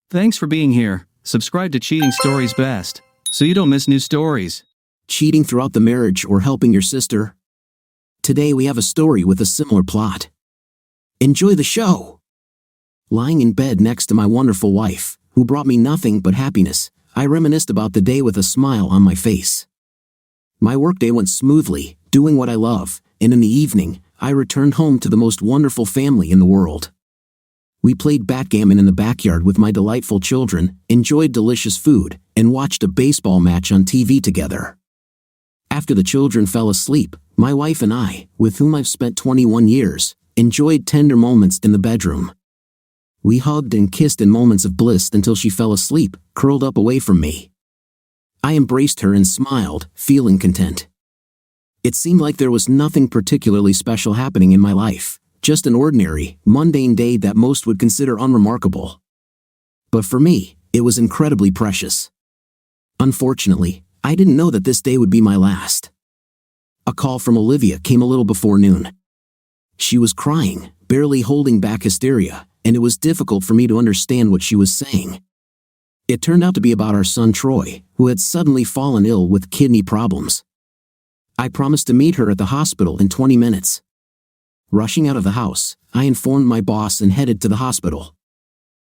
Thanks for being here. Subscribe to Cheating Stories Best, so you don't miss new stories. Cheating throughout the marriage or helping your sister? Today we have a story with a similar plot. Enjoy the show! Lying in bed next to my wonderful wife, who brought me nothing but happiness, I reminisced about the day with a smile on my face. My workday went smoothly, doing what I love, and in the evening, I returned home to the most wonderful family in the world. We played backgammon in the backyard with my delightful children, enjoyed delicious food, and watched a baseball match on TV together. After the children fell asleep, my wife and I, with whom I've spent 21 years, enjoyed tender moments in the bedroom. We hugged and kissed in moments of bliss until she fell asleep, curled up away from me. I embraced her and smiled, feeling content. It seemed like there was nothing particularly special happening in my life, just an ordinary, mundane day that most would consider unremarkable. But for me, it was incredibly precious. Unfortunately, I didn't know that this day would be my last. A call from Olivia came a little before noon. She was crying, barely holding back hysteria, and it was difficult for me to understand what she was saying. It turned out to be about our son Troy, who had suddenly fallen ill with kidney problems. I promised to meet her at the hospital in 20 minutes. Rushing out of the house, I informed my boss and headed to the hospital.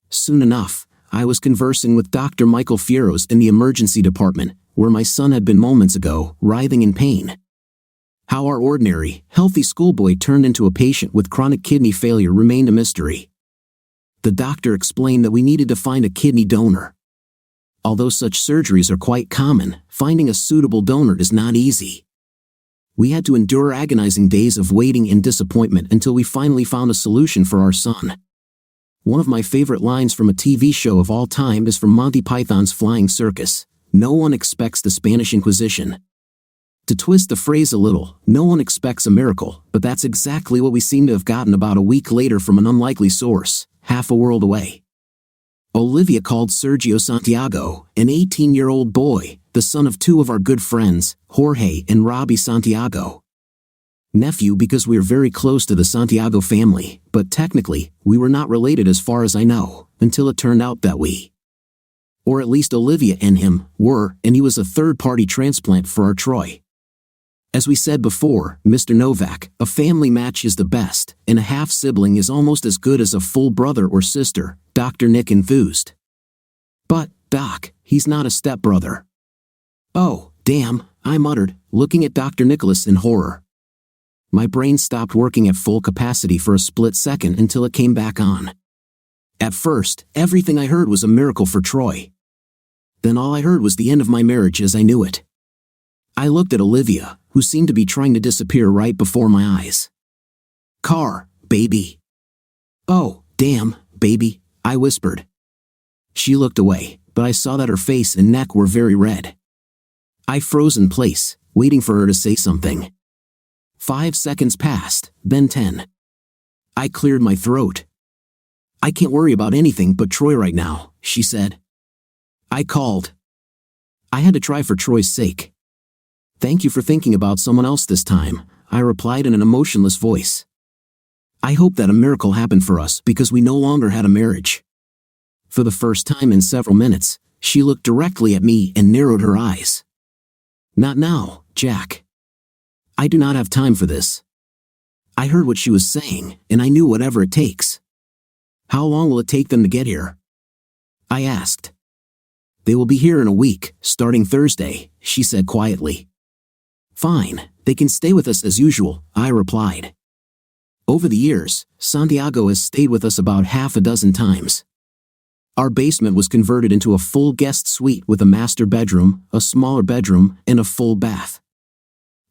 Soon enough, I was conversing with Dr. Michael Fieros in the emergency department, where my son had been moments ago, writhing in pain. How our ordinary, healthy schoolboy turned into a patient with chronic kidney failure remained a mystery. The doctor explained that we needed to find a kidney donor. Although such surgeries are quite common, finding a suitable donor is not easy. We had to endure agonizing days of waiting and disappointment until we finally found a solution for our son. One of my favorite lines from a TV show of all time is from Monty Python's Flying Circus: "No one expects the Spanish Inquisition." To twist the phrase a little, no one expects a miracle, but that's exactly what we seem to have gotten about a week later from an unlikely source, half a world away. Olivia called Sergio Santiago, an 18-year-old boy, the son of two of our good friends, Jorge and Robbie Santiago. Nephew because we are very close to the Santiago family, but technically, we were not related as far as I know, until it turned out that we, or at least Olivia and him, were, and he was a third-party transplant for our Troy. As we said before, Mr. Novak, a family match is the best, and a half-sibling is almost as good as a full brother or sister, Dr. Nick enthused. But, Doc, he's not a stepbrother. Oh, damn, I muttered, looking at Dr. Nicholas in horror. My brain stopped working at full capacity for a split second until it came back on. At first, everything I heard was a miracle for Troy. Then all I heard was the end of my marriage as I knew it. I looked at Olivia, who seemed to be trying to disappear right before my eyes. "Car, baby." "Oh, damn, baby," I whispered. She looked away, but I saw that her face and neck were very red. I froze in place, waiting for her to say something. 5 seconds passed, then 10. I cleared my throat. "I can't worry about anything but Troy right now," she said. I called. I had to try for Troy's sake. "Thank you for thinking about someone else this time," I replied in an emotionless voice. I hope that a miracle happened for us because we no longer had a marriage. For the first time in several minutes, she looked directly at me and narrowed her eyes. "Not now, Jack. I do not have time for this." I heard what she was saying, and I knew whatever it takes. "How long will it take them to get here?" I asked. "They will be here in a week, starting Thursday," she said quietly. "Fine, they can stay with us as usual," I replied. Over the years, Santiago has stayed with us about half a dozen times. Our basement was converted into a full guest suite with a master bedroom, a smaller bedroom, and a full bath.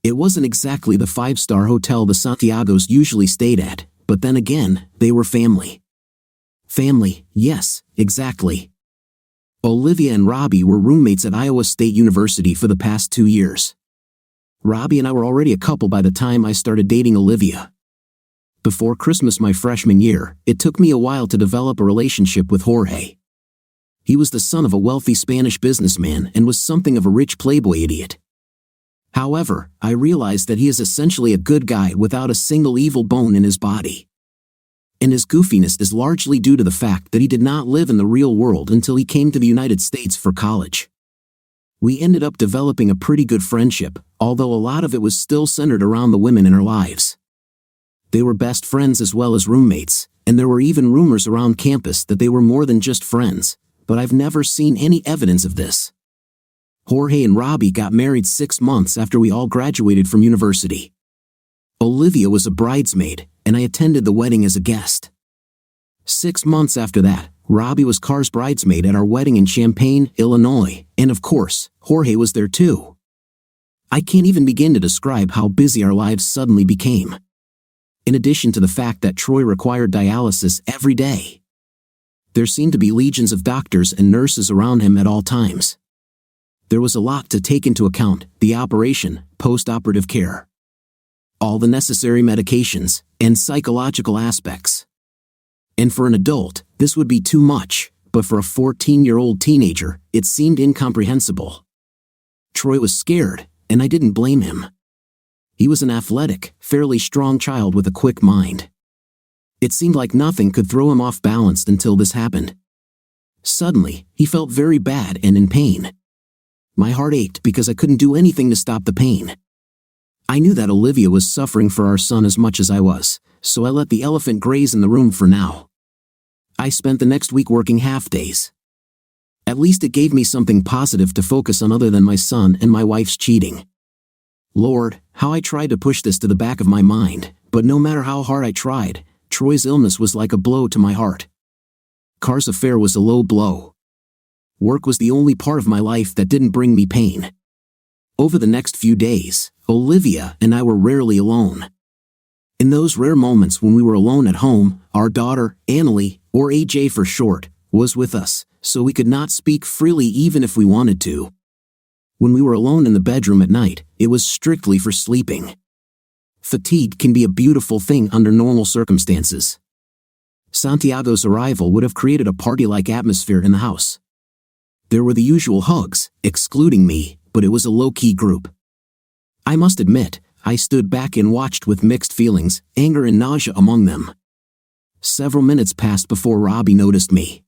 It wasn't exactly the 5-star hotel the Santiagos usually stayed at, but then again, they were family. Family, yes, exactly. Olivia and Robbie were roommates at Iowa State University for the past 2 years. Robbie and I were already a couple by the time I started dating Olivia. Before Christmas my freshman year, it took me a while to develop a relationship with Jorge. He was the son of a wealthy Spanish businessman and was something of a rich playboy idiot. However, I realized that he is essentially a good guy without a single evil bone in his body. And his goofiness is largely due to the fact that he did not live in the real world until he came to the United States for college. We ended up developing a pretty good friendship, although a lot of it was still centered around the women in our lives. They were best friends as well as roommates, and there were even rumors around campus that they were more than just friends, but I've never seen any evidence of this. Jorge and Robbie got married 6 months after we all graduated from university. Olivia was a bridesmaid, and I attended the wedding as a guest. 6 months after that, Robbie was Car's bridesmaid at our wedding in Champaign, Illinois, and of course, Jorge was there too. I can't even begin to describe how busy our lives suddenly became. In addition to the fact that Troy required dialysis every day, there seemed to be legions of doctors and nurses around him at all times. There was a lot to take into account: the operation, post-operative care, all the necessary medications, and psychological aspects. And for an adult, this would be too much, but for a 14-year-old teenager, it seemed incomprehensible. Troy was scared, and I didn't blame him. He was an athletic, fairly strong child with a quick mind. It seemed like nothing could throw him off balance until this happened. Suddenly, he felt very bad and in pain. My heart ached because I couldn't do anything to stop the pain. I knew that Olivia was suffering for our son as much as I was, so I let the elephant graze in the room for now. I spent the next week working half-days. At least it gave me something positive to focus on other than my son and my wife's cheating. Lord, how I tried to push this to the back of my mind, but no matter how hard I tried, Troy's illness was like a blow to my heart. Car's affair was a low blow. Work was the only part of my life that didn't bring me pain. Over the next few days, Olivia and I were rarely alone. In those rare moments when we were alone at home, our daughter, Annalie, or AJ for short, was with us, so we could not speak freely even if we wanted to. When we were alone in the bedroom at night, it was strictly for sleeping. Fatigue can be a beautiful thing under normal circumstances. Santiago's arrival would have created a party-like atmosphere in the house. There were the usual hugs, excluding me, but it was a low-key group. I must admit, I stood back and watched with mixed feelings, anger and nausea among them. Several minutes passed before Robbie noticed me.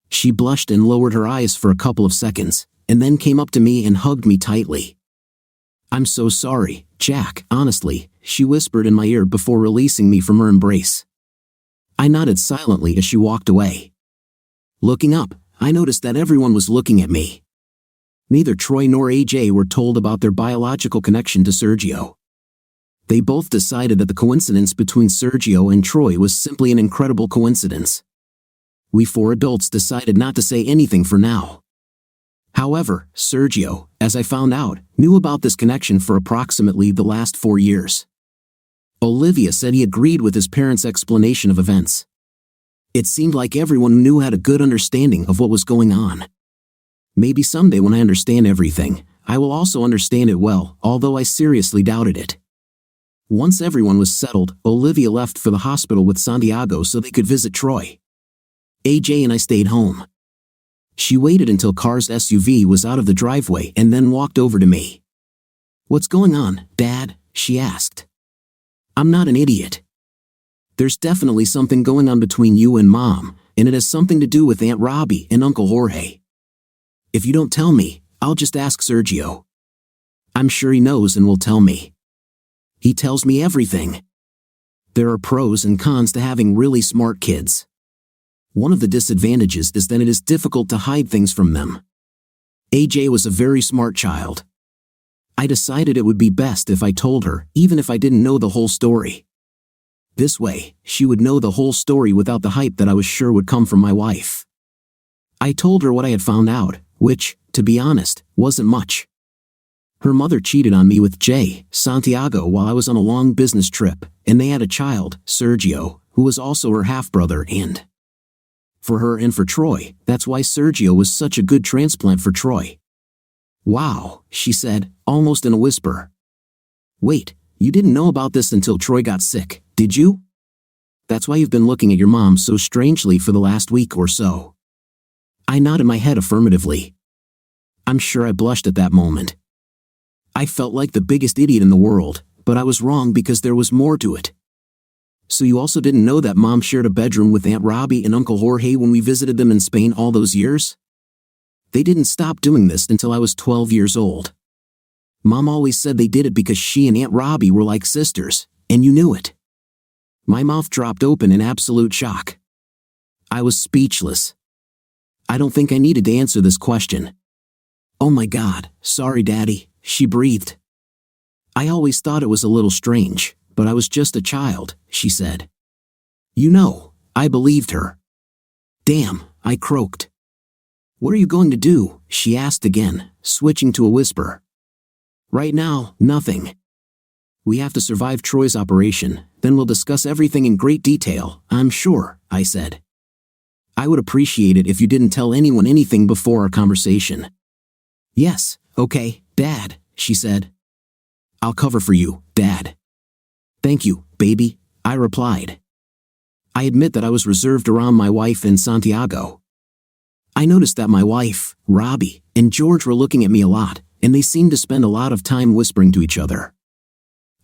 She blushed and lowered her eyes for a couple of seconds, and then came up to me and hugged me tightly. "I'm so sorry, Jack, honestly," she whispered in my ear before releasing me from her embrace. I nodded silently as she walked away. Looking up, I noticed that everyone was looking at me. Neither Troy nor AJ were told about their biological connection to Sergio. They both decided that the coincidence between Sergio and Troy was simply an incredible coincidence. We 4 adults decided not to say anything for now. However, Sergio, as I found out, knew about this connection for approximately the last 4 years. Olivia said he agreed with his parents' explanation of events. It seemed like everyone knew had a good understanding of what was going on. Maybe someday when I understand everything, I will also understand it well, although I seriously doubted it. Once everyone was settled, Olivia left for the hospital with Santiago so they could visit Troy. AJ and I stayed home. She waited until Car's SUV was out of the driveway and then walked over to me. "What's going on, Dad?" she asked. "I'm not an idiot. There's definitely something going on between you and Mom, and it has something to do with Aunt Robbie and Uncle Jorge. If you don't tell me, I'll just ask Sergio. I'm sure he knows and will tell me. He tells me everything. There are pros and cons to having really smart kids. One of the disadvantages is that it is difficult to hide things from them. AJ was a very smart child. I decided it would be best if I told her, even if I didn't know the whole story. This way, she would know the whole story without the hype that I was sure would come from my wife. I told her what I had found out, which, to be honest, wasn't much. Her mother cheated on me with Santiago while I was on a long business trip, and they had a child, Sergio, who was also her half-brother, and for her and for Troy, that's why Sergio was such a good transplant for Troy. "Wow," she said, almost in a whisper. "Wait, you didn't know about this until Troy got sick, did you? That's why you've been looking at your mom so strangely for the last week or so." I nodded my head affirmatively. I'm sure I blushed at that moment. I felt like the biggest idiot in the world, but I was wrong because there was more to it. So you also didn't know that Mom shared a bedroom with Aunt Robbie and Uncle Jorge when we visited them in Spain all those years? They didn't stop doing this until I was 12 years old. Mom always said they did it because she and Aunt Robbie were like sisters, and you knew it. My mouth dropped open in absolute shock. I was speechless. I don't think I needed to answer this question. "Oh my God, sorry Daddy," she breathed. "I always thought it was a little strange, but I was just a child," she said. You know, I believed her. "Damn," I croaked. "What are you going to do?" she asked again, switching to a whisper. "Right now, nothing. We have to survive Troy's operation, then we'll discuss everything in great detail, I'm sure," I said. "I would appreciate it if you didn't tell anyone anything before our conversation." "Yes, okay, Dad," she said. "I'll cover for you, Dad." "Thank you, baby," I replied. I admit that I was reserved around my wife and Santiago. I noticed that my wife, Robbie, and George were looking at me a lot, and they seemed to spend a lot of time whispering to each other.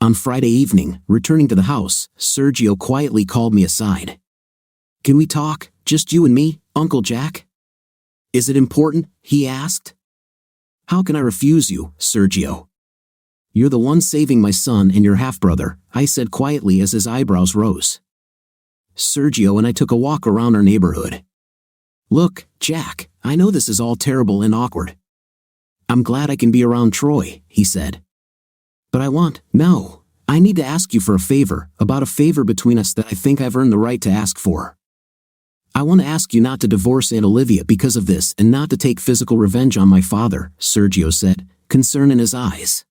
On Friday evening, returning to the house, Sergio quietly called me aside. "Can we talk, just you and me, Uncle Jack?" "Is it important?" he asked. "How can I refuse you, Sergio? You're the one saving my son and your half-brother," I said quietly as his eyebrows rose. Sergio and I took a walk around our neighborhood. "Look, Jack, I know this is all terrible and awkward. I'm glad I can be around Troy," he said. "But I need to ask you for a favor, about a favor between us that I think I've earned the right to ask for. I want to ask you not to divorce Aunt Olivia because of this and not to take physical revenge on my father," Sergio said, concern in his eyes.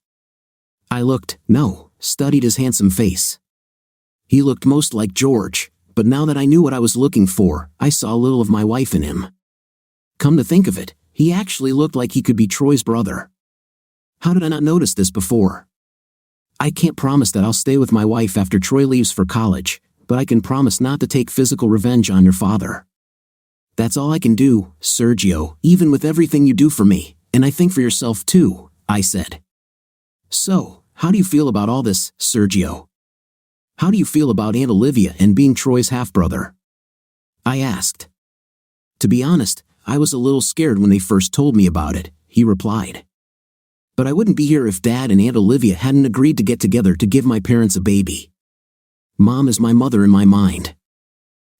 I studied his handsome face. He looked most like George, but now that I knew what I was looking for, I saw a little of my wife in him. Come to think of it, he actually looked like he could be Troy's brother. How did I not notice this before? I can't promise that I'll stay with my wife after Troy leaves for college, but I can promise not to take physical revenge on your father. That's all I can do, Sergio, even with everything you do for me, and I think for yourself too, I said. So, how do you feel about all this, Sergio? How do you feel about Aunt Olivia and being Troy's half-brother? I asked. To be honest, I was a little scared when they first told me about it, he replied. But I wouldn't be here if Dad and Aunt Olivia hadn't agreed to get together to give my parents a baby. Mom is my mother in my mind.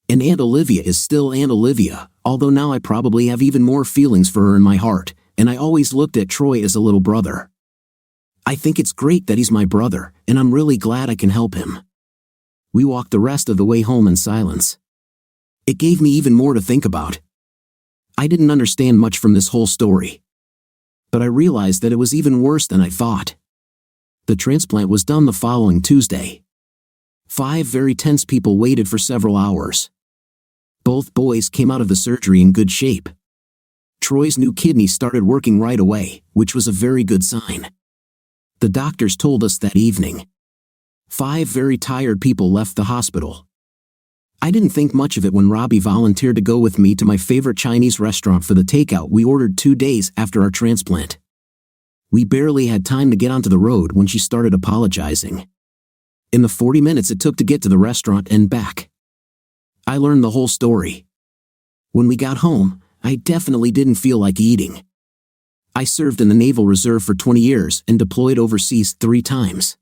And Aunt Olivia is still Aunt Olivia, although now I probably have even more feelings for her in my heart, and I always looked at Troy as a little brother. I think it's great that he's my brother, and I'm really glad I can help him. We walked the rest of the way home in silence. It gave me even more to think about. I didn't understand much from this whole story. But I realized that it was even worse than I thought. The transplant was done the following Tuesday. 5 very tense people waited for several hours. Both boys came out of the surgery in good shape. Troy's new kidney started working right away, which was a very good sign. The doctors told us that evening. 5 very tired people left the hospital. I didn't think much of it when Robbie volunteered to go with me to my favorite Chinese restaurant for the takeout we ordered 2 days after our transplant. We barely had time to get onto the road when she started apologizing. In the 40 minutes it took to get to the restaurant and back, I learned the whole story. When we got home, I definitely didn't feel like eating. I served in the Naval Reserve for 20 years and deployed overseas 3 times.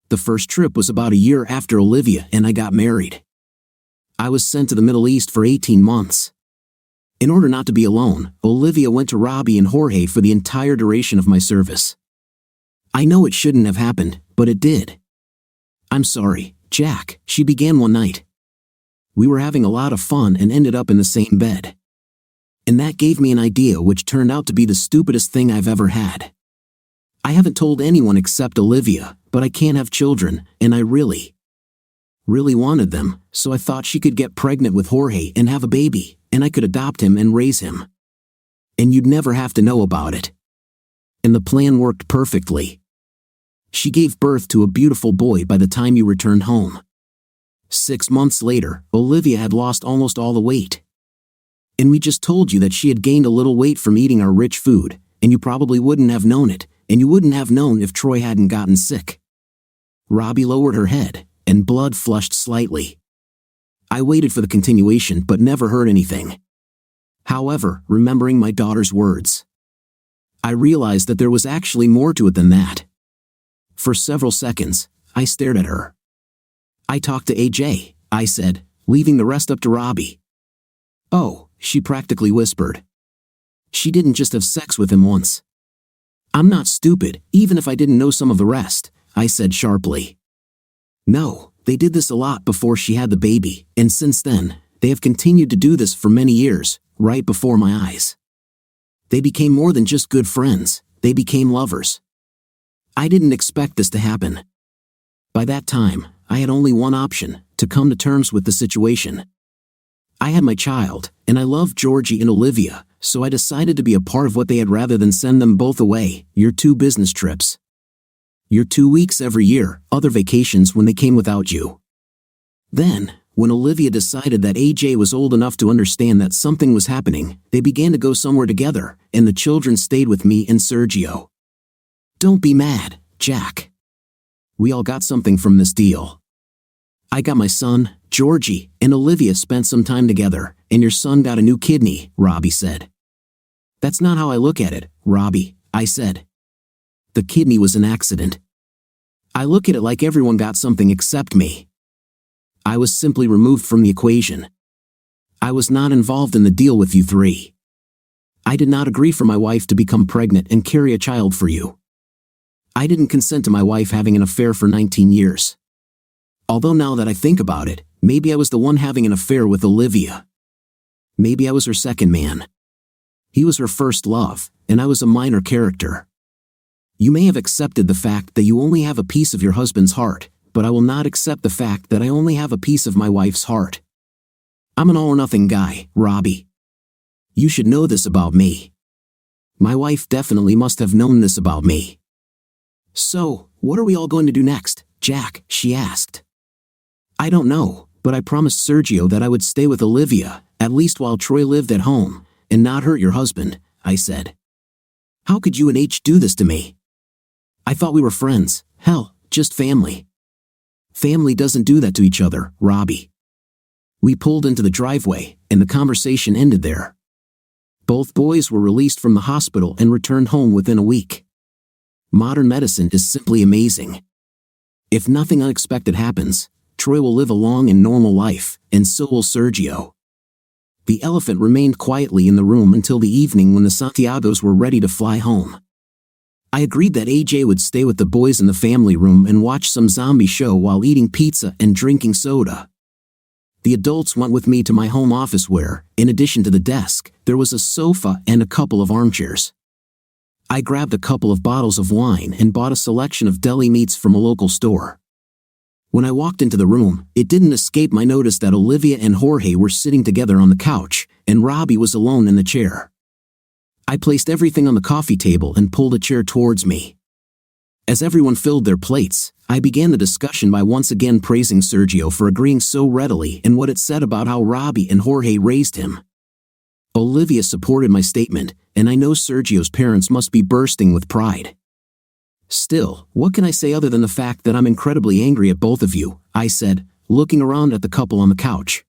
The first trip was about a year after Olivia and I got married. I was sent to the Middle East for 18 months. In order not to be alone, Olivia went to Robbie and Jorge for the entire duration of my service. I know it shouldn't have happened, but it did. I'm sorry, Jack, she began one night. We were having a lot of fun and ended up in the same bed. And that gave me an idea which turned out to be the stupidest thing I've ever had. I haven't told anyone except Olivia, but I can't have children, and I really wanted them, so I thought she could get pregnant with Jorge and have a baby, and I could adopt him and raise him. And you'd never have to know about it. And the plan worked perfectly. She gave birth to a beautiful boy by the time you returned home. 6 months later, Olivia had lost almost all the weight. And we just told you that she had gained a little weight from eating our rich food, and you probably wouldn't have known it, and you wouldn't have known if Troy hadn't gotten sick. Robbie lowered her head, and blood flushed slightly. I waited for the continuation but never heard anything. However, remembering my daughter's words, I realized that there was actually more to it than that. For several seconds, I stared at her. "I talked to AJ," I said, leaving the rest up to Robbie. "Oh," she practically whispered. "She didn't just have sex with him once." "I'm not stupid, even if I didn't know some of the rest," I said sharply. "No, they did this a lot before she had the baby, and since then, they have continued to do this for many years, right before my eyes. They became more than just good friends, they became lovers. I didn't expect this to happen. By that time, I had only one option, to come to terms with the situation. I had my child, and I loved Georgie and Olivia, so I decided to be a part of what they had rather than send them both away, your 2 business trips. Your 2 weeks every year, other vacations when they came without you. Then, when Olivia decided that AJ was old enough to understand that something was happening, they began to go somewhere together, and the children stayed with me and Sergio. Don't be mad, Jack. We all got something from this deal. I got my son, Georgie, and Olivia spent some time together, and your son got a new kidney, Robbie said. That's not how I look at it, Robbie, I said. The kidney was an accident. I look at it like everyone got something except me. I was simply removed from the equation. I was not involved in the deal with you 3. I did not agree for my wife to become pregnant and carry a child for you. I didn't consent to my wife having an affair for 19 years. Although now that I think about it, maybe I was the one having an affair with Olivia. Maybe I was her second man. He was her first love, and I was a minor character. You may have accepted the fact that you only have a piece of your husband's heart, but I will not accept the fact that I only have a piece of my wife's heart. I'm an all-or-nothing guy, Robbie. You should know this about me. My wife definitely must have known this about me. So, what are we all going to do next, Jack? She asked. I don't know, but I promised Sergio that I would stay with Olivia, at least while Troy lived at home, and not hurt your husband, I said. How could you and H do this to me? I thought we were friends, hell, just family. Family doesn't do that to each other, Robbie. We pulled into the driveway, and the conversation ended there. Both boys were released from the hospital and returned home within a week. Modern medicine is simply amazing. If nothing unexpected happens, Troy will live a long and normal life, and so will Sergio. The elephant remained quietly in the room until the evening when the Santiagos were ready to fly home. I agreed that AJ would stay with the boys in the family room and watch some zombie show while eating pizza and drinking soda. The adults went with me to my home office where, in addition to the desk, there was a sofa and a couple of armchairs. I grabbed a couple of bottles of wine and bought a selection of deli meats from a local store. When I walked into the room, it didn't escape my notice that Olivia and Jorge were sitting together on the couch, and Robbie was alone in the chair. I placed everything on the coffee table and pulled a chair towards me. As everyone filled their plates, I began the discussion by once again praising Sergio for agreeing so readily and what it said about how Robbie and Jorge raised him. Olivia supported my statement, and I know Sergio's parents must be bursting with pride. Still, what can I say other than the fact that I'm incredibly angry at both of you, I said, looking around at the couple on the couch.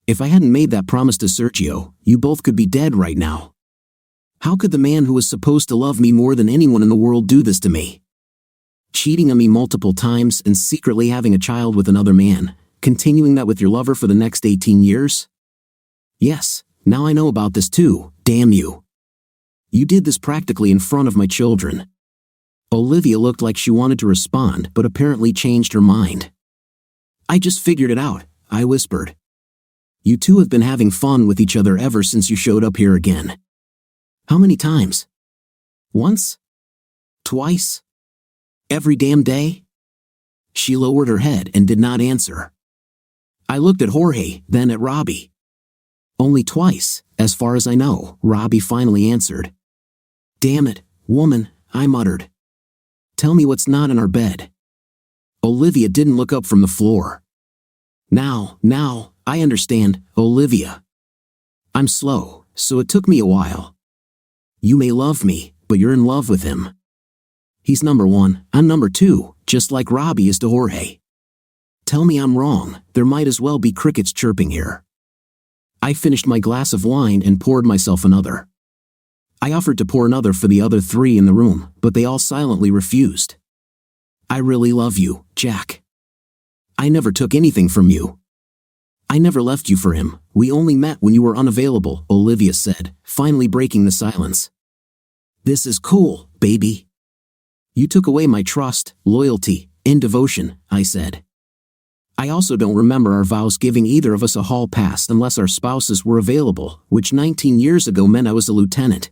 If I hadn't made that promise to Sergio, you both could be dead right now. How could the man who was supposed to love me more than anyone in the world do this to me? Cheating on me multiple times and secretly having a child with another man, continuing that with your lover for the next 18 years? Yes, now I know about this too, damn you. You did this practically in front of my children. Olivia looked like she wanted to respond but apparently changed her mind. I just figured it out, I whispered. You two have been having fun with each other ever since you showed up here again. How many times? Once? Twice? Every damn day? She lowered her head and did not answer. I looked at Jorge, then at Robbie. Only twice, as far as I know, Robbie finally answered. Damn it, woman, I muttered. Tell me what's not in our bed. Olivia didn't look up from the floor. Now, I understand, Olivia. I'm slow, so it took me a while. You may love me, but you're in love with him. He's number one, I'm number two, just like Robbie is to Jorge. Tell me I'm wrong, there might as well be crickets chirping here. I finished my glass of wine and poured myself another. I offered to pour another for the other 3 in the room, but they all silently refused. I really love you, Jack. I never took anything from you. I never left you for him, we only met when you were unavailable, Olivia said, finally breaking the silence. This is cool, baby. You took away my trust, loyalty, and devotion, I said. I also don't remember our vows giving either of us a hall pass unless our spouses were available, which 19 years ago meant I was a lieutenant.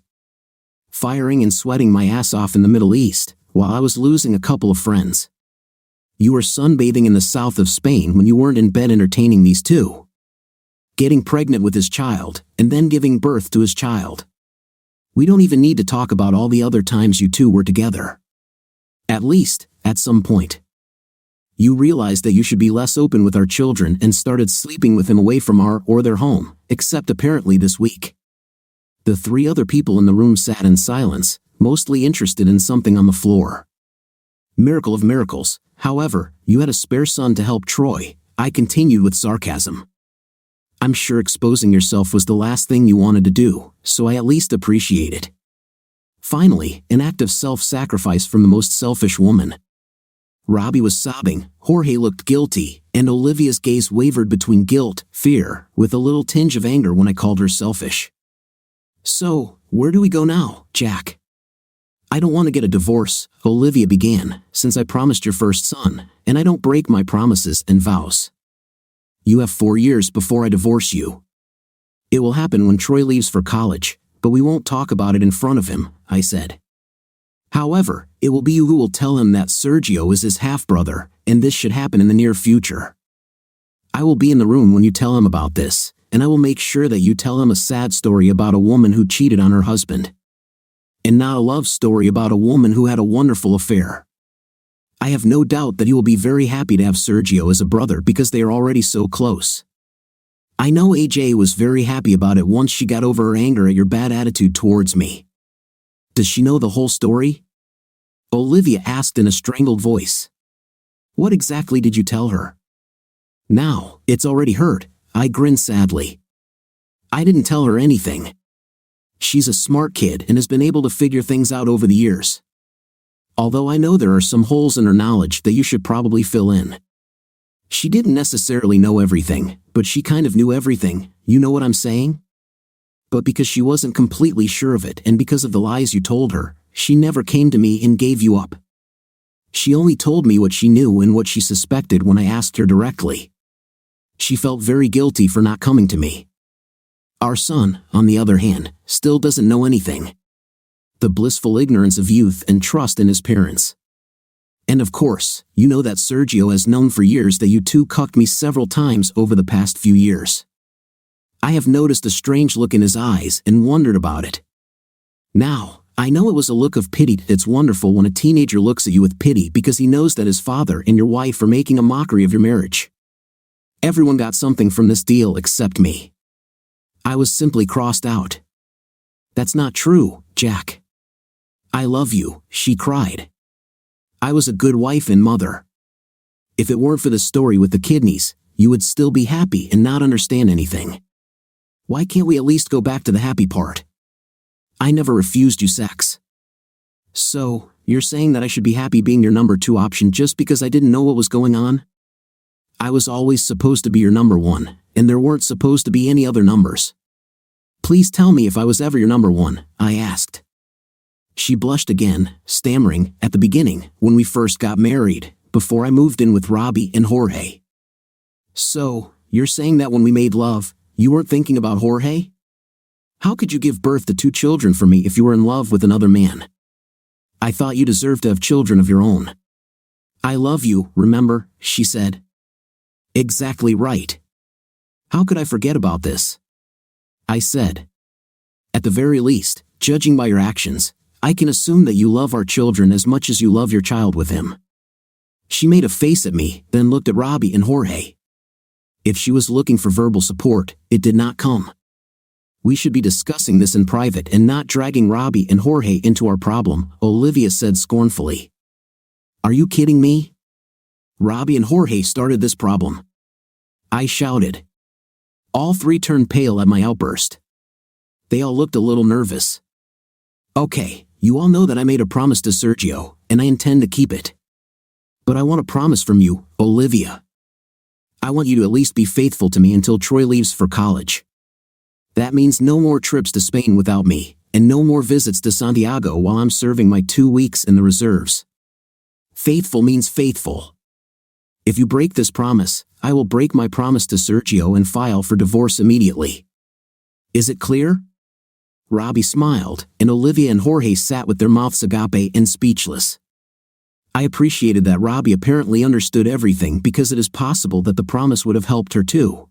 Firing and sweating my ass off in the Middle East, while I was losing a couple of friends. You were sunbathing in the south of Spain when you weren't in bed entertaining these two. Getting pregnant with his child, and then giving birth to his child. We don't even need to talk about all the other times you two were together. At least, at some point. You realized that you should be less open with our children and started sleeping with him away from our or their home, except apparently this week. The 3 other people in the room sat in silence, mostly interested in something on the floor. Miracle of miracles, however, you had a spare son to help Troy, I continued with sarcasm. I'm sure exposing yourself was the last thing you wanted to do, so I at least appreciate it. Finally, an act of self-sacrifice from the most selfish woman. Robbie was sobbing, Jorge looked guilty, and Olivia's gaze wavered between guilt, fear, with a little tinge of anger when I called her selfish. So, where do we go now, Jack? I don't want to get a divorce, Olivia began, since I promised your first son, and I don't break my promises and vows. You have 4 years before I divorce you. It will happen when Troy leaves for college, but we won't talk about it in front of him, I said. However, it will be you who will tell him that Sergio is his half-brother, and this should happen in the near future. I will be in the room when you tell him about this, and I will make sure that you tell him a sad story about a woman who cheated on her husband. And not a love story about a woman who had a wonderful affair. I have no doubt that he will be very happy to have Sergio as a brother because they are already so close. I know AJ was very happy about it once she got over her anger at your bad attitude towards me. Does she know the whole story? Olivia asked in a strangled voice. What exactly did you tell her? Now, it's already heard, I grinned sadly. I didn't tell her anything. She's a smart kid and has been able to figure things out over the years. Although I know there are some holes in her knowledge that you should probably fill in. She didn't necessarily know everything, but she kind of knew everything, you know what I'm saying? But because she wasn't completely sure of it and because of the lies you told her, she never came to me and gave you up. She only told me what she knew and what she suspected when I asked her directly. She felt very guilty for not coming to me. Our son, on the other hand, still doesn't know anything. The blissful ignorance of youth and trust in his parents. And of course, you know that Sergio has known for years that you two cucked me several times over the past few years. I have noticed a strange look in his eyes and wondered about it. Now, I know it was a look of pity. It's wonderful when a teenager looks at you with pity because he knows that his father and your wife are making a mockery of your marriage. Everyone got something from this deal except me. I was simply crossed out. That's not true, Jack. I love you, she cried. I was a good wife and mother. If it weren't for the story with the kidneys, you would still be happy and not understand anything. Why can't we at least go back to the happy part? I never refused you sex. So, you're saying that I should be happy being your number 2 option just because I didn't know what was going on? I was always supposed to be your number 1, and there weren't supposed to be any other numbers. Please tell me if I was ever your number 1, I asked. She blushed again, stammering, at the beginning, when we first got married, before I moved in with Robbie and Jorge. So, you're saying that when we made love, you weren't thinking about Jorge? How could you give birth to 2 children for me if you were in love with another man? I thought you deserved to have children of your own. I love you, remember, she said. Exactly right. How could I forget about this? I said. At the very least, judging by your actions, I can assume that you love our children as much as you love your child with him. She made a face at me, then looked at Robbie and Jorge. If she was looking for verbal support, it did not come. We should be discussing this in private and not dragging Robbie and Jorge into our problem, Olivia said scornfully. Are you kidding me? Robbie and Jorge started this problem. I shouted. All three turned pale at my outburst. They all looked a little nervous. Okay, you all know that I made a promise to Sergio, and I intend to keep it. But I want a promise from you, Olivia. I want you to at least be faithful to me until Troy leaves for college. That means no more trips to Spain without me, and no more visits to Santiago while I'm serving my 2 weeks in the reserves. Faithful means faithful. If you break this promise, I will break my promise to Sergio and file for divorce immediately. Is it clear? Robbie smiled, and Olivia and Jorge sat with their mouths agape and speechless. I appreciated that Robbie apparently understood everything because it is possible that the promise would have helped her too.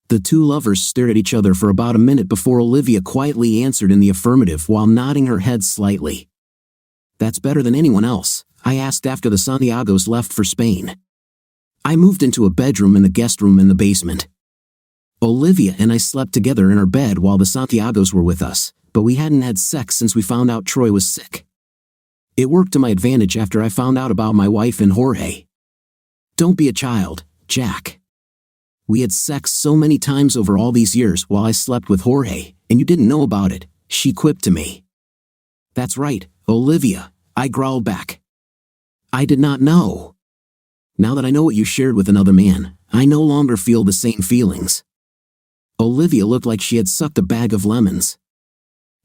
The two lovers stared at each other for about a minute before Olivia quietly answered in the affirmative while nodding her head slightly. That's better than anyone else, I asked after the Santiagos left for Spain. I moved into a bedroom in the guest room in the basement. Olivia and I slept together in our bed while the Santiagos were with us, but we hadn't had sex since we found out Troy was sick. It worked to my advantage after I found out about my wife and Jorge. Don't be a child, Jack. We had sex so many times over all these years while I slept with Jorge, and you didn't know about it, she quipped to me. That's right, Olivia, I growled back. I did not know. Now that I know what you shared with another man, I no longer feel the same feelings. Olivia looked like she had sucked a bag of lemons.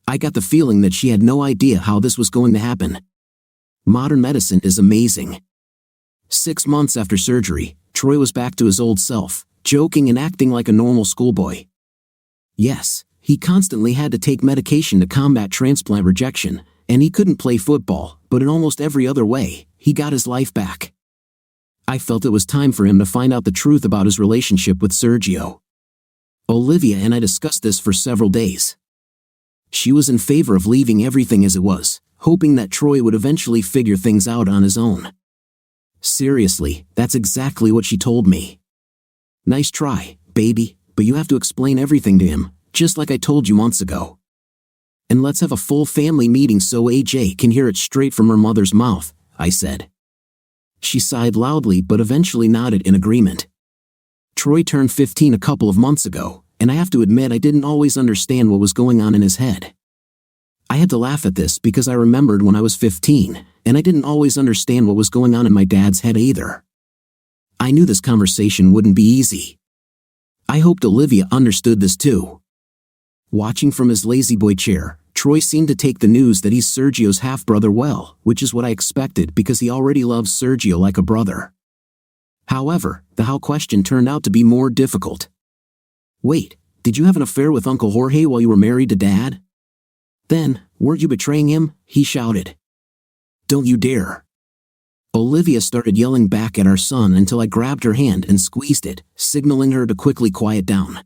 I got the feeling that she had no idea how this was going to happen. Modern medicine is amazing. 6 months after surgery, Troy was back to his old self, joking and acting like a normal schoolboy. Yes, he constantly had to take medication to combat transplant rejection, and he couldn't play football, but in almost every other way, he got his life back. I felt it was time for him to find out the truth about his relationship with Sergio. Olivia and I discussed this for several days. She was in favor of leaving everything as it was, hoping that Troy would eventually figure things out on his own. Seriously, that's exactly what she told me. Nice try, baby, but you have to explain everything to him, just like I told you months ago. And let's have a full family meeting so AJ can hear it straight from her mother's mouth, I said. She sighed loudly but eventually nodded in agreement. Troy turned 15 a couple of months ago, and I have to admit I didn't always understand what was going on in his head. I had to laugh at this because I remembered when I was 15, and I didn't always understand what was going on in my dad's head either. I knew this conversation wouldn't be easy. I hoped Olivia understood this too. Watching from his lazy boy chair, Troy seemed to take the news that he's Sergio's half-brother well, which is what I expected because he already loves Sergio like a brother. However, the how question turned out to be more difficult. Wait, did you have an affair with Uncle Jorge while you were married to Dad? Then, weren't you betraying him? He shouted. Don't you dare. Olivia started yelling back at our son until I grabbed her hand and squeezed it, signaling her to quickly quiet down.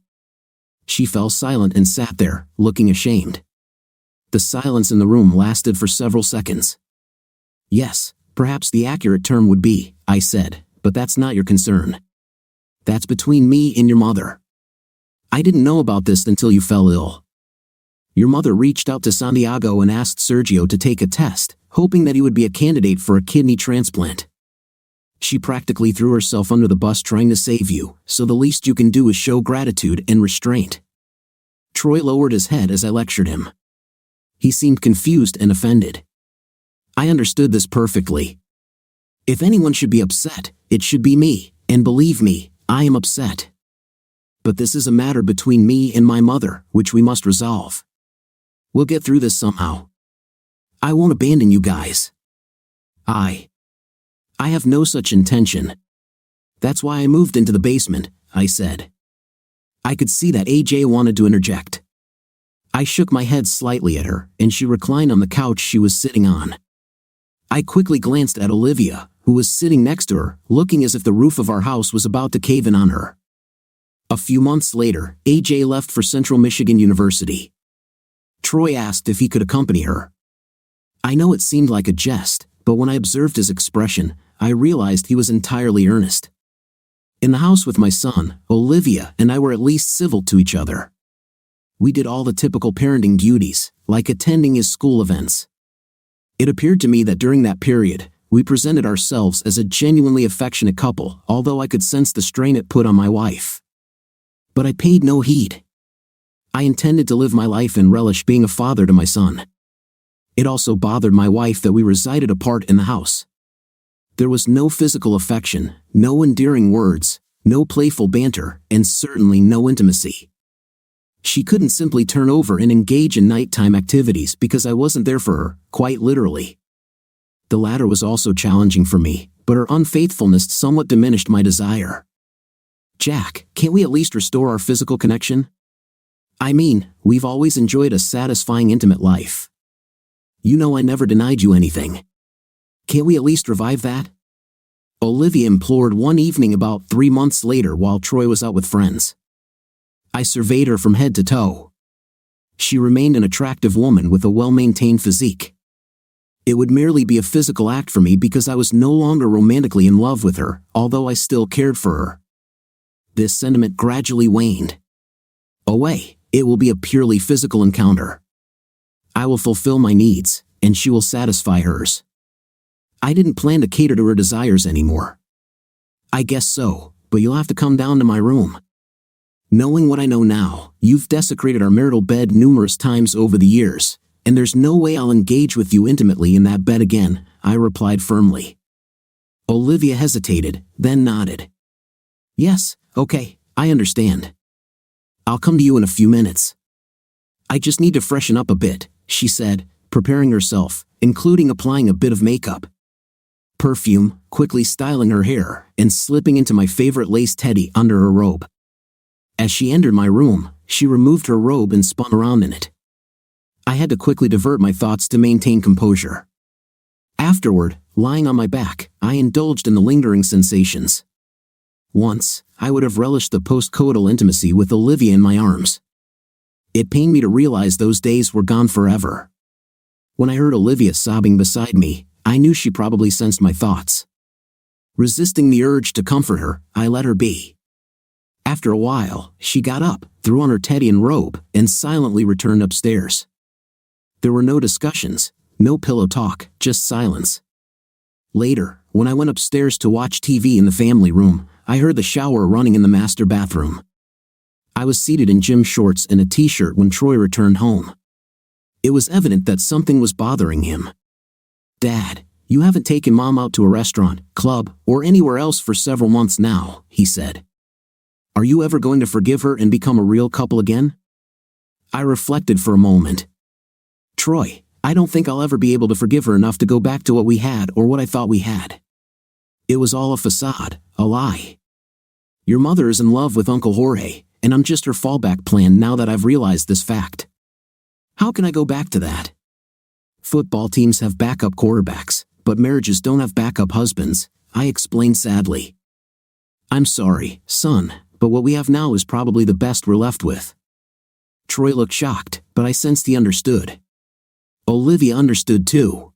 She fell silent and sat there, looking ashamed. The silence in the room lasted for several seconds. Yes, perhaps the accurate term would be, I said, but that's not your concern. That's between me and your mother. I didn't know about this until you fell ill. Your mother reached out to Santiago and asked Sergio to take a test, hoping that he would be a candidate for a kidney transplant. She practically threw herself under the bus trying to save you, so the least you can do is show gratitude and restraint. Troy lowered his head as I lectured him. He seemed confused and offended. I understood this perfectly. If anyone should be upset, it should be me, and believe me, I am upset. But this is a matter between me and my mother, which we must resolve. We'll get through this somehow. I won't abandon you guys. I have no such intention. That's why I moved into the basement, I said. I could see that AJ wanted to interject. I shook my head slightly at her, and she reclined on the couch she was sitting on. I quickly glanced at Olivia, who was sitting next to her, looking as if the roof of our house was about to cave in on her. A few months later, AJ left for Central Michigan University. Troy asked if he could accompany her. I know it seemed like a jest, but when I observed his expression, I realized he was entirely earnest. In the house with my son, Olivia and I were at least civil to each other. We did all the typical parenting duties, like attending his school events. It appeared to me that during that period, we presented ourselves as a genuinely affectionate couple, although I could sense the strain it put on my wife. But I paid no heed. I intended to live my life and relish being a father to my son. It also bothered my wife that we resided apart in the house. There was no physical affection, no endearing words, no playful banter, and certainly no intimacy. She couldn't simply turn over and engage in nighttime activities because I wasn't there for her, quite literally. The latter was also challenging for me, but her unfaithfulness somewhat diminished my desire. Jack, can't we at least restore our physical connection? I mean, we've always enjoyed a satisfying intimate life. You know I never denied you anything. Can't we at least revive that? Olivia implored one evening about 3 months later while Troy was out with friends. I surveyed her from head to toe. She remained an attractive woman with a well-maintained physique. It would merely be a physical act for me because I was no longer romantically in love with her, although I still cared for her. This sentiment gradually waned. Away, it will be a purely physical encounter. I will fulfill my needs, and she will satisfy hers. I didn't plan to cater to her desires anymore. I guess so, but you'll have to come down to my room. Knowing what I know now, you've desecrated our marital bed numerous times over the years, and there's no way I'll engage with you intimately in that bed again, I replied firmly. Olivia hesitated, then nodded. Yes, okay, I understand. I'll come to you in a few minutes. I just need to freshen up a bit, she said, preparing herself, including applying a bit of makeup. Perfume, quickly styling her hair, and slipping into my favorite lace teddy under her robe. As she entered my room, she removed her robe and spun around in it. I had to quickly divert my thoughts to maintain composure. Afterward, lying on my back, I indulged in the lingering sensations. Once, I would have relished the post-coital intimacy with Olivia in my arms. It pained me to realize those days were gone forever. When I heard Olivia sobbing beside me, I knew she probably sensed my thoughts. Resisting the urge to comfort her, I let her be. After a while, she got up, threw on her teddy and robe, and silently returned upstairs. There were no discussions, no pillow talk, just silence. Later, when I went upstairs to watch TV in the family room, I heard the shower running in the master bathroom. I was seated in gym shorts and a t-shirt when Troy returned home. It was evident that something was bothering him. Dad, you haven't taken Mom out to a restaurant, club, or anywhere else for several months now, he said. Are you ever going to forgive her and become a real couple again? I reflected for a moment. Troy, I don't think I'll ever be able to forgive her enough to go back to what we had or what I thought we had. It was all a facade, a lie. Your mother is in love with Uncle Jorge, and I'm just her fallback plan now that I've realized this fact. How can I go back to that? Football teams have backup quarterbacks, but marriages don't have backup husbands, I explained sadly. I'm sorry, son, but what we have now is probably the best we're left with. Troy looked shocked, but I sensed he understood. Olivia understood too.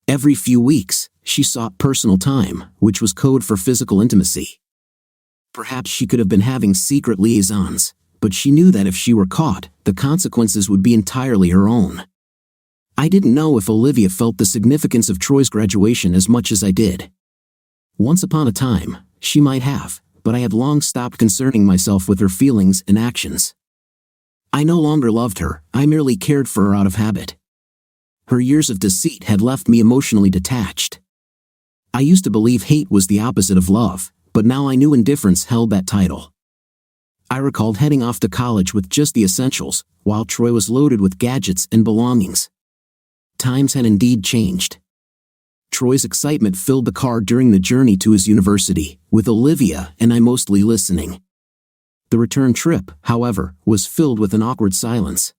Every few weeks, she sought personal time, which was code for physical intimacy. Perhaps she could have been having secret liaisons, but she knew that if she were caught, the consequences would be entirely her own. I didn't know if Olivia felt the significance of Troy's graduation as much as I did. Once upon a time, she might have, but I had long stopped concerning myself with her feelings and actions. I no longer loved her, I merely cared for her out of habit. Her years of deceit had left me emotionally detached. I used to believe hate was the opposite of love, but now I knew indifference held that title. I recalled heading off to college with just the essentials, while Troy was loaded with gadgets and belongings. Times had indeed changed. Troy's excitement filled the car during the journey to his university, with Olivia and I mostly listening. The return trip, however, was filled with an awkward silence.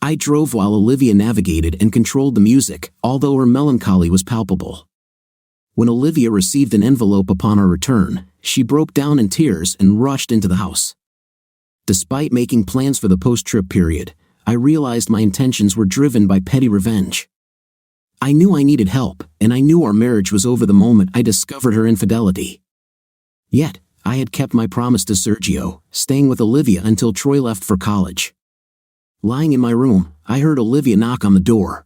I drove while Olivia navigated and controlled the music, although her melancholy was palpable. When Olivia received an envelope upon our return, she broke down in tears and rushed into the house. Despite making plans for the post-trip period, I realized my intentions were driven by petty revenge. I knew I needed help, and I knew our marriage was over the moment I discovered her infidelity. Yet, I had kept my promise to Sergio, staying with Olivia until Troy left for college. Lying in my room, I heard Olivia knock on the door.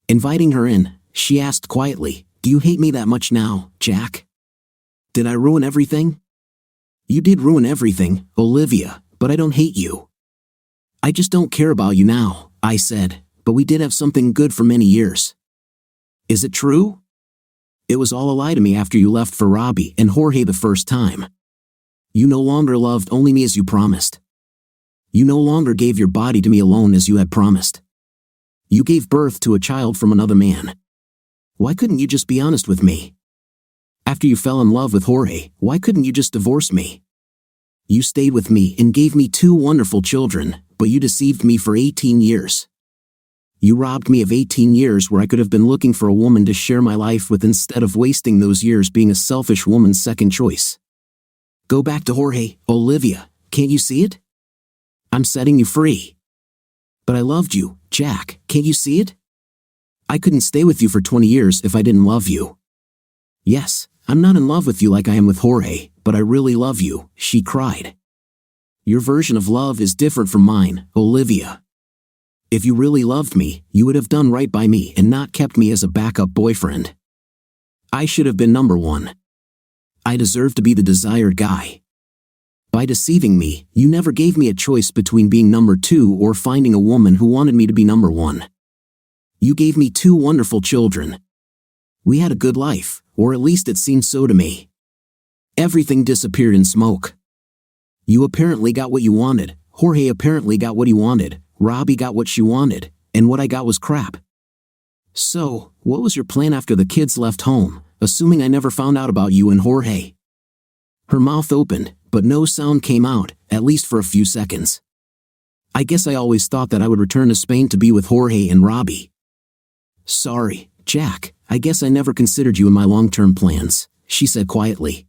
Inviting her in, she asked quietly, Do you hate me that much now, Jack? Did I ruin everything? You did ruin everything, Olivia, but I don't hate you. I just don't care about you now, I said, but we did have something good for many years. Is it true? It was all a lie to me after you left for Robbie and Jorge the first time. You no longer loved only me as you promised. You no longer gave your body to me alone as you had promised. You gave birth to a child from another man. Why couldn't you just be honest with me? After you fell in love with Jorge, why couldn't you just divorce me? You stayed with me and gave me 2 wonderful children, but you deceived me for 18 years. You robbed me of 18 years where I could have been looking for a woman to share my life with instead of wasting those years being a selfish woman's second choice. Go back to Jorge, Olivia, can't you see it? I'm setting you free. But I loved you, Jack, can't you see it? I couldn't stay with you for 20 years if I didn't love you. Yes, I'm not in love with you like I am with Jorge, but I really love you, she cried. Your version of love is different from mine, Olivia. If you really loved me, you would have done right by me and not kept me as a backup boyfriend. I should have been number 1. I deserve to be the desired guy. By deceiving me, you never gave me a choice between being number 2 or finding a woman who wanted me to be number 1. You gave me 2 wonderful children. We had a good life, or at least it seemed so to me. Everything disappeared in smoke. You apparently got what you wanted, Jorge apparently got what he wanted, Robbie got what she wanted, and what I got was crap. So, what was your plan after the kids left home, assuming I never found out about you and Jorge? Her mouth opened, but no sound came out, at least for a few seconds. I guess I always thought that I would return to Spain to be with Jorge and Robbie. Sorry, Jack, I guess I never considered you in my long-term plans, she said quietly.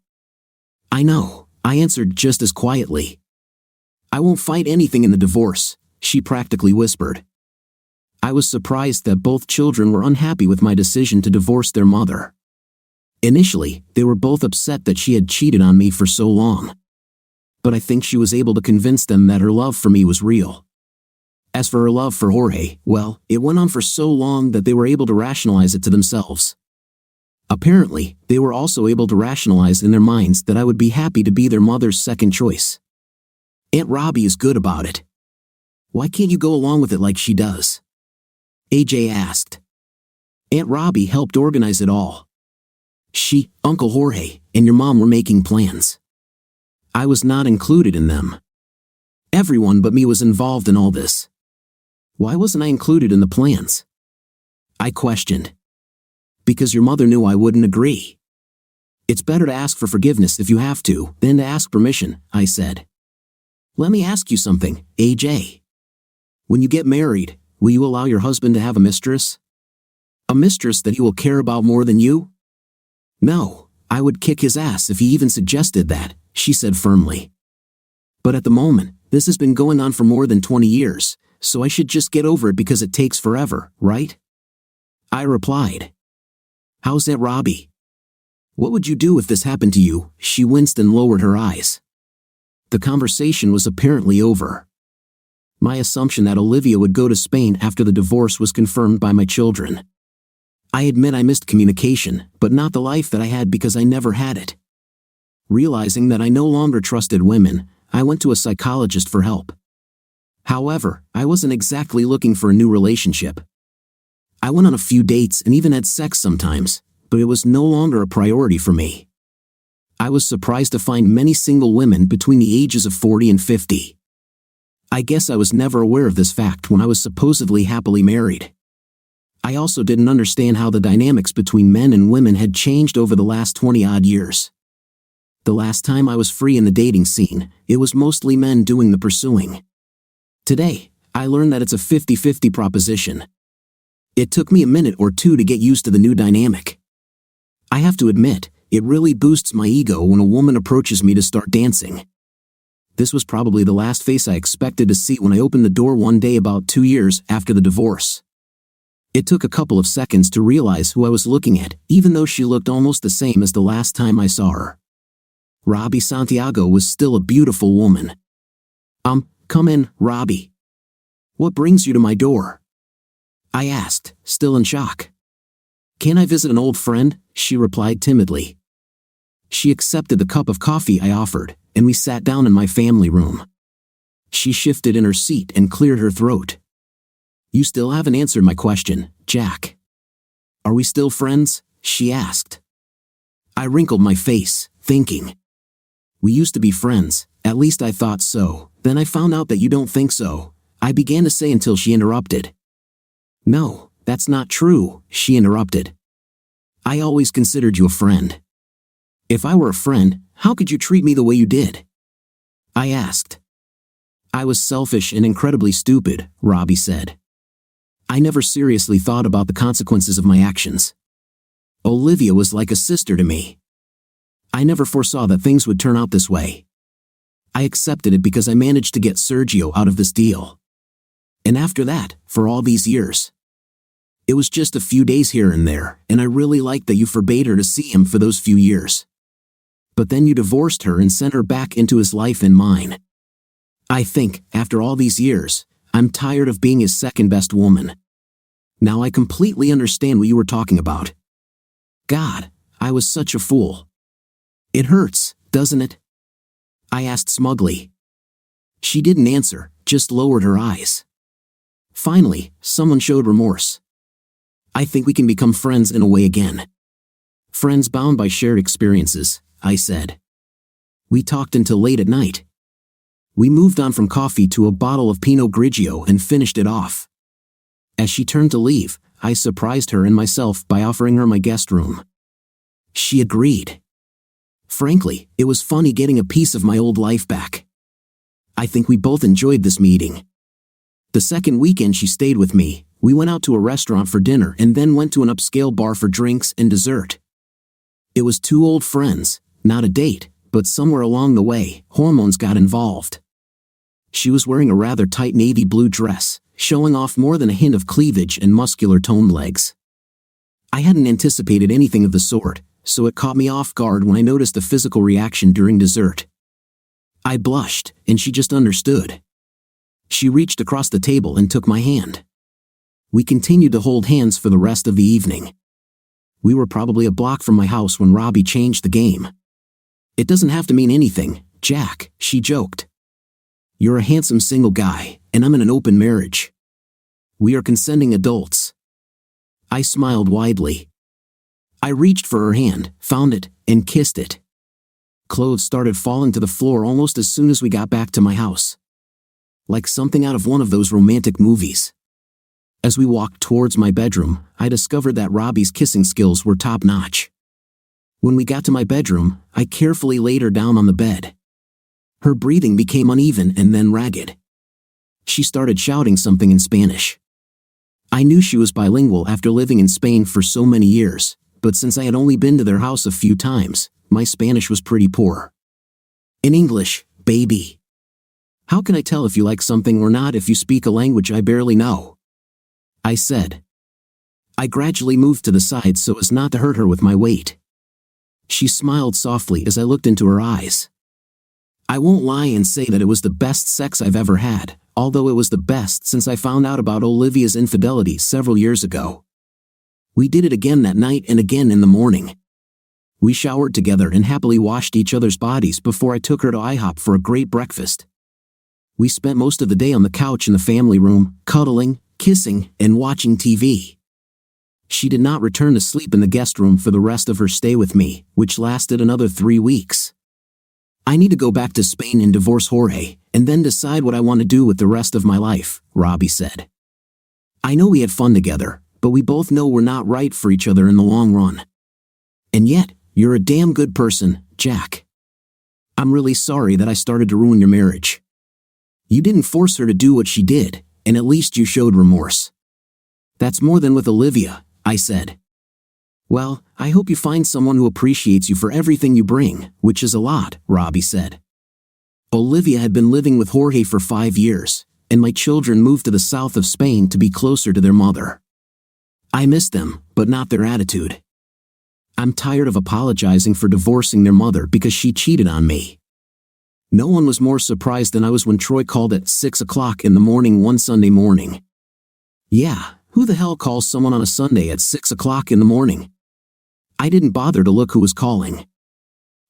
I know, I answered just as quietly. I won't fight anything in the divorce, she practically whispered. I was surprised that both children were unhappy with my decision to divorce their mother. Initially, they were both upset that she had cheated on me for so long. But I think she was able to convince them that her love for me was real. As for her love for Jorge, well, it went on for so long that they were able to rationalize it to themselves. Apparently, they were also able to rationalize in their minds that I would be happy to be their mother's second choice. Aunt Robbie is good about it. Why can't you go along with it like she does? AJ asked. Aunt Robbie helped organize it all. She, Uncle Jorge, and your mom were making plans. I was not included in them. Everyone but me was involved in all this. Why wasn't I included in the plans? I questioned. Because your mother knew I wouldn't agree. It's better to ask for forgiveness if you have to, than to ask permission, I said. Let me ask you something, AJ. When you get married, will you allow your husband to have a mistress? A mistress that he will care about more than you? No, I would kick his ass if he even suggested that, she said firmly. But at the moment, this has been going on for more than 20 years, so I should just get over it because it takes forever, right? I replied. How's that, Robbie? What would you do if this happened to you? She winced and lowered her eyes. The conversation was apparently over. My assumption that Olivia would go to Spain after the divorce was confirmed by my children. I admit I missed communication, but not the life that I had because I never had it. Realizing that I no longer trusted women, I went to a psychologist for help. However, I wasn't exactly looking for a new relationship. I went on a few dates and even had sex sometimes, but it was no longer a priority for me. I was surprised to find many single women between the ages of 40 and 50. I guess I was never aware of this fact when I was supposedly happily married. I also didn't understand how the dynamics between men and women had changed over the last 20-odd years. The last time I was free in the dating scene, it was mostly men doing the pursuing. Today, I learned that it's a 50-50 proposition. It took me a minute or two to get used to the new dynamic. I have to admit, it really boosts my ego when a woman approaches me to start dancing. This was probably the last face I expected to see when I opened the door one day about 2 years after the divorce. It took a couple of seconds to realize who I was looking at, even though she looked almost the same as the last time I saw her. Robbie Santiago was still a beautiful woman. Come in, Robbie. What brings you to my door? I asked, still in shock. "Can I visit an old friend?" she replied timidly. She accepted the cup of coffee I offered, and we sat down in my family room. She shifted in her seat and cleared her throat. "You still haven't answered my question, Jack. Are we still friends?" she asked. I wrinkled my face, thinking. "We used to be friends, at least I thought so, then I found out that you don't think so," I began to say until she interrupted. "No, that's not true," she interrupted. "I always considered you a friend." "If I were a friend, how could you treat me the way you did?" I asked. "I was selfish and incredibly stupid," Robbie said. "I never seriously thought about the consequences of my actions. Olivia was like a sister to me. I never foresaw that things would turn out this way. I accepted it because I managed to get Sergio out of this deal. And after that, for all these years. It was just a few days here and there, and I really liked that you forbade her to see him for those few years. But then you divorced her and sent her back into his life and mine. I think, after all these years, I'm tired of being his second-best woman. Now I completely understand what you were talking about. God, I was such a fool. It hurts, doesn't it?" I asked smugly. She didn't answer, just lowered her eyes. Finally, someone showed remorse. "I think we can become friends in a way again. Friends bound by shared experiences," I said. We talked until late at night. We moved on from coffee to a bottle of Pinot Grigio and finished it off. As she turned to leave, I surprised her and myself by offering her my guest room. She agreed. Frankly, it was funny getting a piece of my old life back. I think we both enjoyed this meeting. The second weekend she stayed with me, we went out to a restaurant for dinner and then went to an upscale bar for drinks and dessert. It was two old friends, not a date, but somewhere along the way, hormones got involved. She was wearing a rather tight navy blue dress, showing off more than a hint of cleavage and muscular toned legs. I hadn't anticipated anything of the sort, so it caught me off guard when I noticed a physical reaction during dessert. I blushed, and she just understood. She reached across the table and took my hand. We continued to hold hands for the rest of the evening. We were probably a block from my house when Robbie changed the game. "It doesn't have to mean anything, Jack," she joked. "You're a handsome single guy, and I'm in an open marriage. We are consenting adults." I smiled widely. I reached for her hand, found it, and kissed it. Clothes started falling to the floor almost as soon as we got back to my house. Like something out of one of those romantic movies. As we walked towards my bedroom, I discovered that Robbie's kissing skills were top-notch. When we got to my bedroom, I carefully laid her down on the bed. Her breathing became uneven and then ragged. She started shouting something in Spanish. I knew she was bilingual after living in Spain for so many years, but since I had only been to their house a few times, my Spanish was pretty poor. "In English, baby. How can I tell if you like something or not if you speak a language I barely know?" I said. I gradually moved to the side so as not to hurt her with my weight. She smiled softly as I looked into her eyes. I won't lie and say that it was the best sex I've ever had, although it was the best since I found out about Olivia's infidelity several years ago. We did it again that night and again in the morning. We showered together and happily washed each other's bodies before I took her to IHOP for a great breakfast. We spent most of the day on the couch in the family room, cuddling, kissing, and watching TV. She did not return to sleep in the guest room for the rest of her stay with me, which lasted another 3 weeks. "I need to go back to Spain and divorce Jorge, and then decide what I want to do with the rest of my life," Robbie said. "I know we had fun together, but we both know we're not right for each other in the long run. And yet, you're a damn good person, Jack. I'm really sorry that I started to ruin your marriage. You didn't force her to do what she did, and at least you showed remorse." "That's more than with Olivia," I said. "Well, I hope you find someone who appreciates you for everything you bring, which is a lot," Robbie said. Olivia had been living with Jorge for 5 years, and my children moved to the south of Spain to be closer to their mother. I miss them, but not their attitude. I'm tired of apologizing for divorcing their mother because she cheated on me. No one was more surprised than I was when Troy called at 6 o'clock in the morning one Sunday morning. "Yeah, Who the hell calls someone on a Sunday at 6 o'clock in the morning? I didn't bother to look who was calling.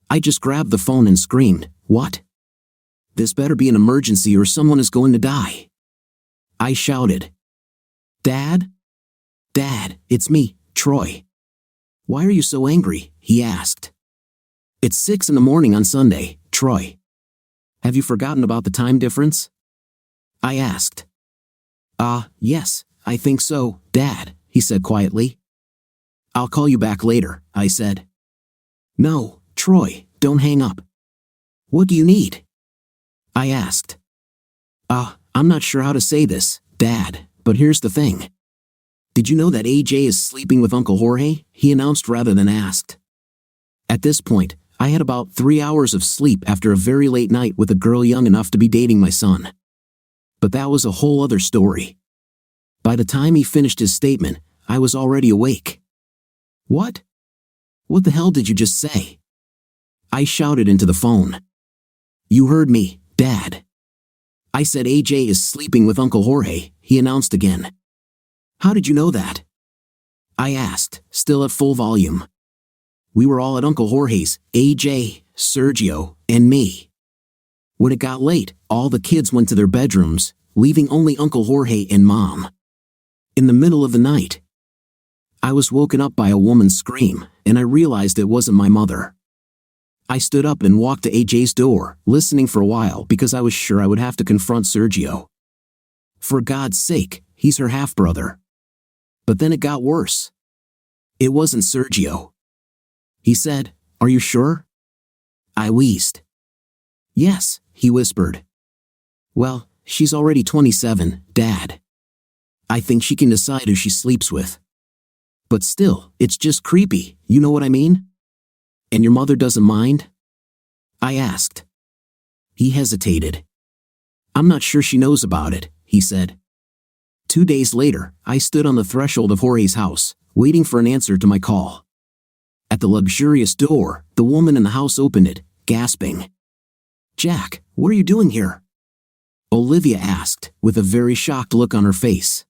I just grabbed the phone and screamed, "What? This better be an emergency or someone is going to die." I shouted, "Dad? Dad, it's me, Troy." "Why are you so angry?" he asked. "It's 6 in the morning on Sunday, Troy. Have you forgotten about the time difference?" I asked. Yes, I think so, Dad," he said quietly. "I'll call you back later," I said. "No, Troy, don't hang up." "What do you need?" I asked. I'm not sure how to say this, Dad, but here's the thing. Did you know that AJ is sleeping with Uncle Jorge?" he announced rather than asked. At this point, I had about 3 hours of sleep after a very late night with a girl young enough to be dating my son. But that was a whole other story. By the time he finished his statement, I was already awake. "What? What the hell did you just say?" I shouted into the phone. "You heard me, Dad. I said AJ is sleeping with Uncle Jorge," he announced again. "How did you know that?" I asked, still at full volume. "We were all at Uncle Jorge's, AJ, Sergio, and me. When it got late, all the kids went to their bedrooms, leaving only Uncle Jorge and Mom. In the middle of the night, I was woken up by a woman's scream, and I realized it wasn't my mother. I stood up and walked to AJ's door, listening for a while because I was sure I would have to confront Sergio. For God's sake, he's her half-brother. But then it got worse. It wasn't Sergio. He said, "Are you sure?" I wheezed. "Yes," he whispered. "Well, she's already 27, Dad. I think she can decide who she sleeps with. But still, it's just creepy, you know what I mean? And your mother doesn't mind?" I asked. He hesitated. "I'm not sure she knows about it," he said. 2 days later, I stood on the threshold of Jorge's house, waiting for an answer to my call. At the luxurious door, the woman in the house opened it, gasping. "Jack, what are you doing here?" Olivia asked, with a very shocked look on her face.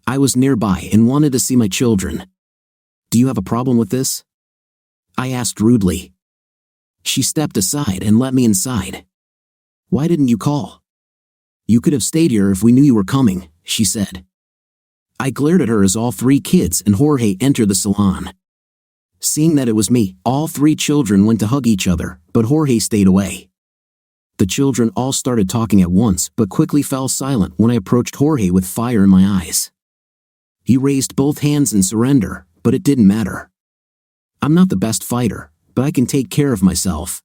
I was nearby and wanted to see my children. "Do you have a problem with this?" I asked rudely. She stepped aside and let me inside. "Why didn't you call?" "You could have stayed here if we knew you were coming," she said. I glared at her as all 3 kids and Jorge entered the salon. Seeing that it was me, all 3 children went to hug each other, but Jorge stayed away. The children all started talking at once but quickly fell silent when I approached Jorge with fire in my eyes. He raised both hands in surrender, but it didn't matter. I'm not the best fighter, but I can take care of myself.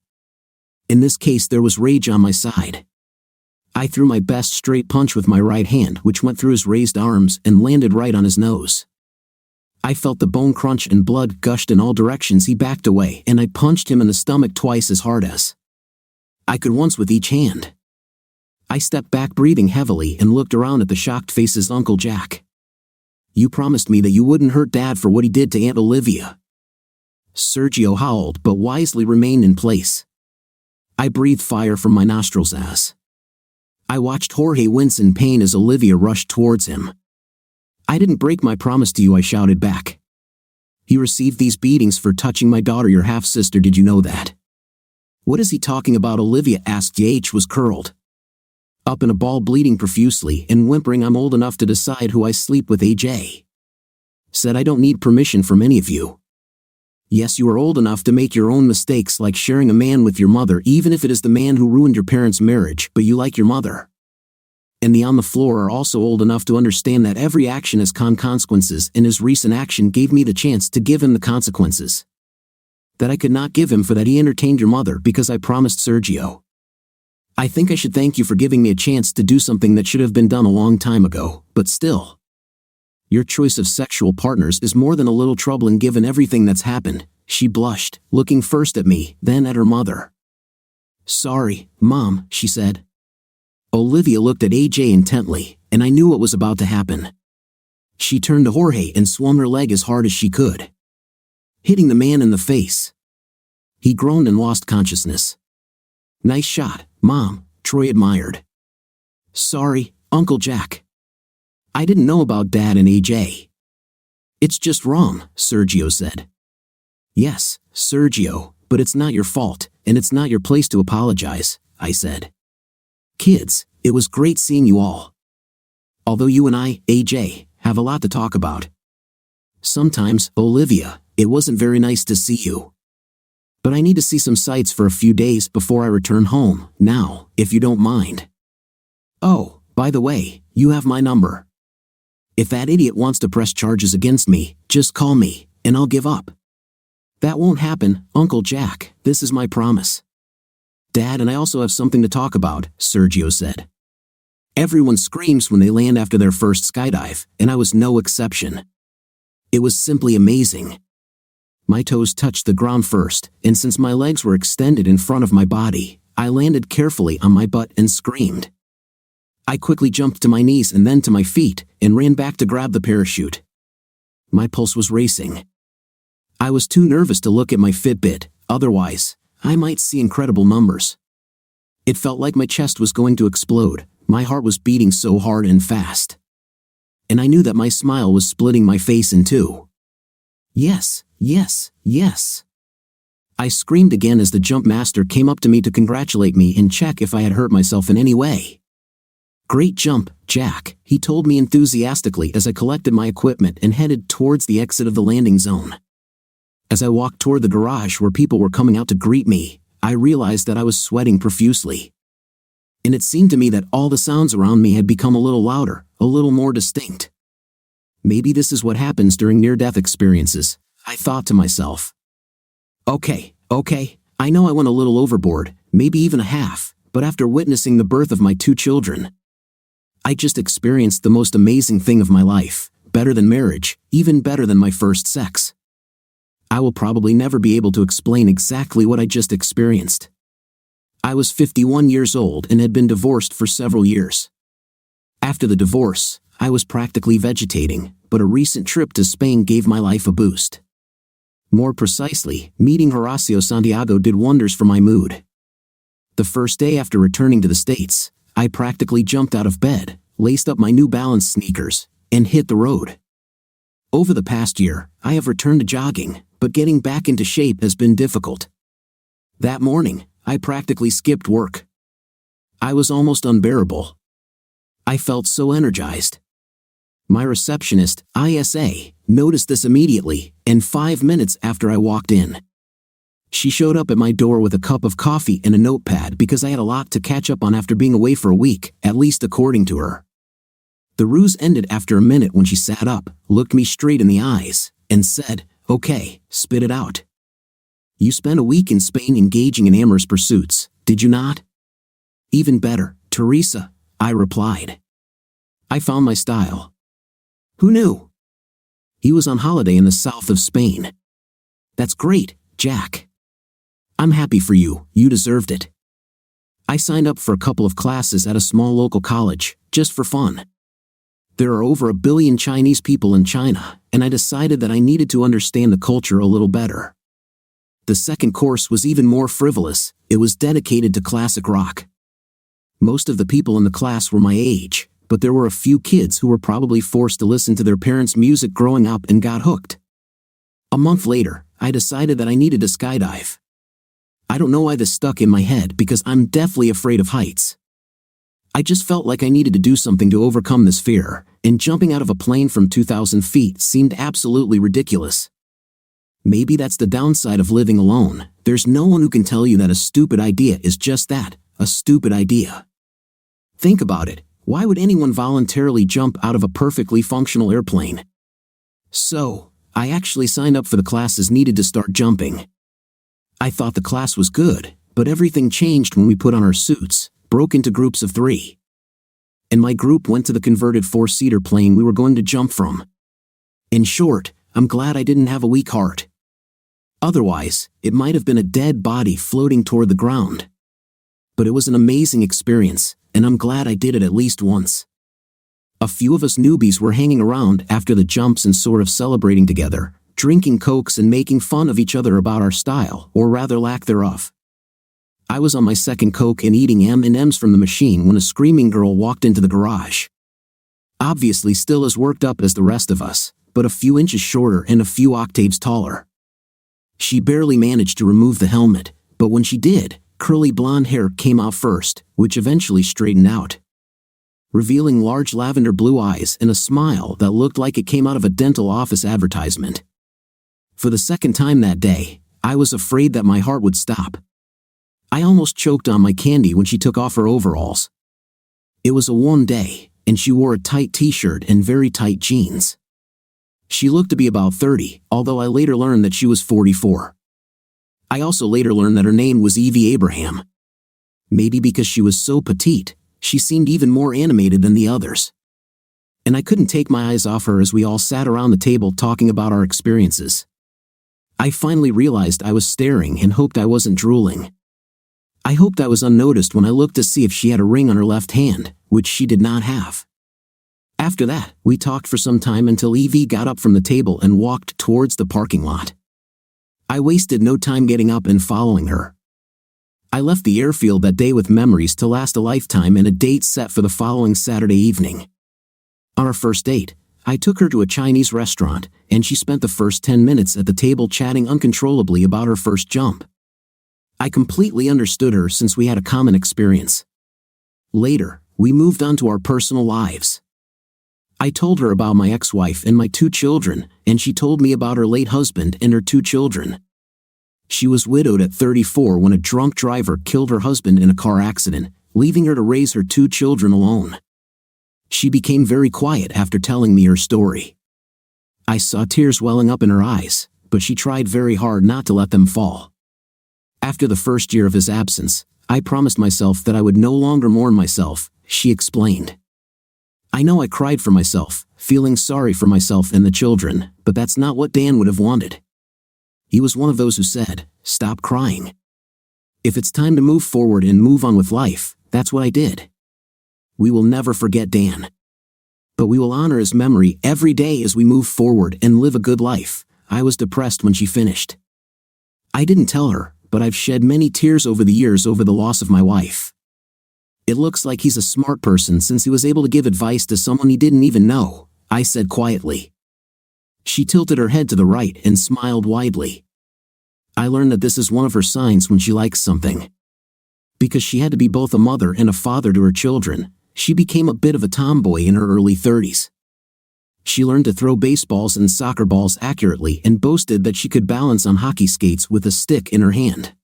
In this case there was rage on my side. I threw my best straight punch with my right hand, which went through his raised arms and landed right on his nose. I felt the bone crunch and blood gushed in all directions. He backed away and I punched him in the stomach twice as hard as I could once with each hand. I stepped back breathing heavily and looked around at the shocked faces. "Uncle Jack, you promised me that you wouldn't hurt Dad for what he did to Aunt Olivia." Sergio howled but wisely remained in place. I breathed fire from my nostrils as I watched Jorge wince in pain as Olivia rushed towards him. "I didn't break my promise to you," I shouted back. "He received these beatings for touching my daughter, your half-sister. Did you know that?" "What is he talking about?" Olivia asked. H was curled up in a ball, bleeding profusely and whimpering. "I'm old enough to decide who I sleep with. AJ said I don't need permission from any of you." "Yes, you are old enough to make your own mistakes, like sharing a man with your mother, even if it is the man who ruined your parents' marriage, but you like your mother. And the on the floor are also old enough to understand that every action has consequences, and his recent action gave me the chance to give him the consequences that I could not give him for that he entertained your mother because I promised Sergio. I think I should thank you for giving me a chance to do something that should have been done a long time ago, but still. Your choice of sexual partners is more than a little troubling given everything that's happened." She blushed, looking first at me, then at her mother. "Sorry, Mom," she said. Olivia looked at AJ intently, and I knew what was about to happen. She turned to Jorge and swung her leg as hard as she could, hitting the man in the face. He groaned and lost consciousness. "Nice shot, Mom," Troy admired. "Sorry, Uncle Jack." I didn't know about Dad and AJ. It's just wrong, Sergio said. Yes, Sergio, but it's not your fault, and it's not your place to apologize, I said. Kids, it was great seeing you all. Although you and I, AJ, have a lot to talk about. Sometimes, Olivia, it wasn't very nice to see you. But I need to see some sights for a few days before I return home, now, if you don't mind. Oh, by the way, you have my number. If that idiot wants to press charges against me, just call me, and I'll give up. That won't happen, Uncle Jack, this is my promise. Dad and I also have something to talk about, Sergio said. Everyone screams when they land after their first skydive, and I was no exception. It was simply amazing. My toes touched the ground first, and since my legs were extended in front of my body, I landed carefully on my butt and screamed. I quickly jumped to my knees and then to my feet, and ran back to grab the parachute. My pulse was racing. I was too nervous to look at my Fitbit, otherwise, I might see incredible numbers. It felt like my chest was going to explode, my heart was beating so hard and fast. And I knew that my smile was splitting my face in two. Yes, yes, yes. I screamed again as the jump master came up to me to congratulate me and check if I had hurt myself in any way. Great jump, Jack, he told me enthusiastically as I collected my equipment and headed towards the exit of the landing zone. As I walked toward the garage where people were coming out to greet me, I realized that I was sweating profusely. And it seemed to me that all the sounds around me had become a little louder, a little more distinct. Maybe this is what happens during near-death experiences, I thought to myself. Okay, I know I went a little overboard, maybe even a half, but after witnessing the birth of my 2 children, I just experienced the most amazing thing of my life, better than marriage, even better than my first sex. I will probably never be able to explain exactly what I just experienced. I was 51 years old and had been divorced for several years. After the divorce, I was practically vegetating, but a recent trip to Spain gave my life a boost. More precisely, meeting Horacio Santiago did wonders for my mood. The first day after returning to the States, I practically jumped out of bed, laced up my New Balance sneakers, and hit the road. Over the past year, I have returned to jogging, but getting back into shape has been difficult. That morning, I practically skipped work. I was almost unbearable. I felt so energized. My receptionist, ISA, noticed this immediately, and 5 minutes after I walked in. She showed up at my door with a cup of coffee and a notepad because I had a lot to catch up on after being away for a week, at least according to her. The ruse ended after a minute when she sat up, looked me straight in the eyes, and said, "Okay, spit it out. You spent a week in Spain engaging in amorous pursuits, did you not?" "Even better, Teresa," I replied. "I found my style." "Who knew?" "He was on holiday in the south of Spain." "That's great, Jack. I'm happy for you, you deserved it." I signed up for a couple of classes at a small local college, just for fun. There are over 1 billion Chinese people in China, and I decided that I needed to understand the culture a little better. The second course was even more frivolous, it was dedicated to classic rock. Most of the people in the class were my age, but there were a few kids who were probably forced to listen to their parents' music growing up and got hooked. A month later, I decided that I needed to skydive. I don't know why this stuck in my head because I'm deathly afraid of heights. I just felt like I needed to do something to overcome this fear, and jumping out of a plane from 2,000 feet seemed absolutely ridiculous. Maybe that's the downside of living alone, there's no one who can tell you that a stupid idea is just that, a stupid idea. Think about it, why would anyone voluntarily jump out of a perfectly functional airplane? So, I actually signed up for the classes needed to start jumping. I thought the class was good, but everything changed when we put on our suits, broke into groups of 3. And my group went to the converted 4-seater plane we were going to jump from. In short, I'm glad I didn't have a weak heart. Otherwise, it might have been a dead body floating toward the ground. But it was an amazing experience, and I'm glad I did it at least once. A few of us newbies were hanging around after the jumps and sort of celebrating together, drinking cokes and making fun of each other about our style, or rather lack thereof. I was on my second coke and eating M&Ms from the machine when a screaming girl walked into the garage. Obviously still as worked up as the rest of us, but a few inches shorter and a few octaves taller. She barely managed to remove the helmet, but when she did, curly blonde hair came out first, which eventually straightened out, revealing large lavender blue eyes and a smile that looked like it came out of a dental office advertisement. For the second time that day, I was afraid that my heart would stop. I almost choked on my candy when she took off her overalls. It was a warm day, and she wore a tight t-shirt and very tight jeans. She looked to be about 30, although I later learned that she was 44. I also later learned that her name was Evie Abraham. Maybe because she was so petite, she seemed even more animated than the others. And I couldn't take my eyes off her as we all sat around the table talking about our experiences. I finally realized I was staring and hoped I wasn't drooling. I hoped I was unnoticed when I looked to see if she had a ring on her left hand, which she did not have. After that, we talked for some time until Evie got up from the table and walked towards the parking lot. I wasted no time getting up and following her. I left the airfield that day with memories to last a lifetime and a date set for the following Saturday evening. On our first date, I took her to a Chinese restaurant, and she spent the first 10 minutes at the table chatting uncontrollably about her first jump. I completely understood her since we had a common experience. Later, we moved on to our personal lives. I told her about my ex-wife and my 2 children, and she told me about her late husband and her 2 children. She was widowed at 34 when a drunk driver killed her husband in a car accident, leaving her to raise her 2 children alone. She became very quiet after telling me her story. I saw tears welling up in her eyes, but she tried very hard not to let them fall. After the first year of his absence, I promised myself that I would no longer mourn myself, she explained. I know I cried for myself, feeling sorry for myself and the children, but that's not what Dan would have wanted. He was one of those who said, "Stop crying. If it's time to move forward and move on with life, that's what I did." We will never forget Dan. But we will honor his memory every day as we move forward and live a good life. I was depressed when she finished. I didn't tell her, but I've shed many tears over the years over the loss of my wife. It looks like he's a smart person since he was able to give advice to someone he didn't even know, I said quietly. She tilted her head to the right and smiled widely. I learned that this is one of her signs when she likes something. Because she had to be both a mother and a father to her children, she became a bit of a tomboy in her early 30s. She learned to throw baseballs and soccer balls accurately and boasted that she could balance on hockey skates with a stick in her hand.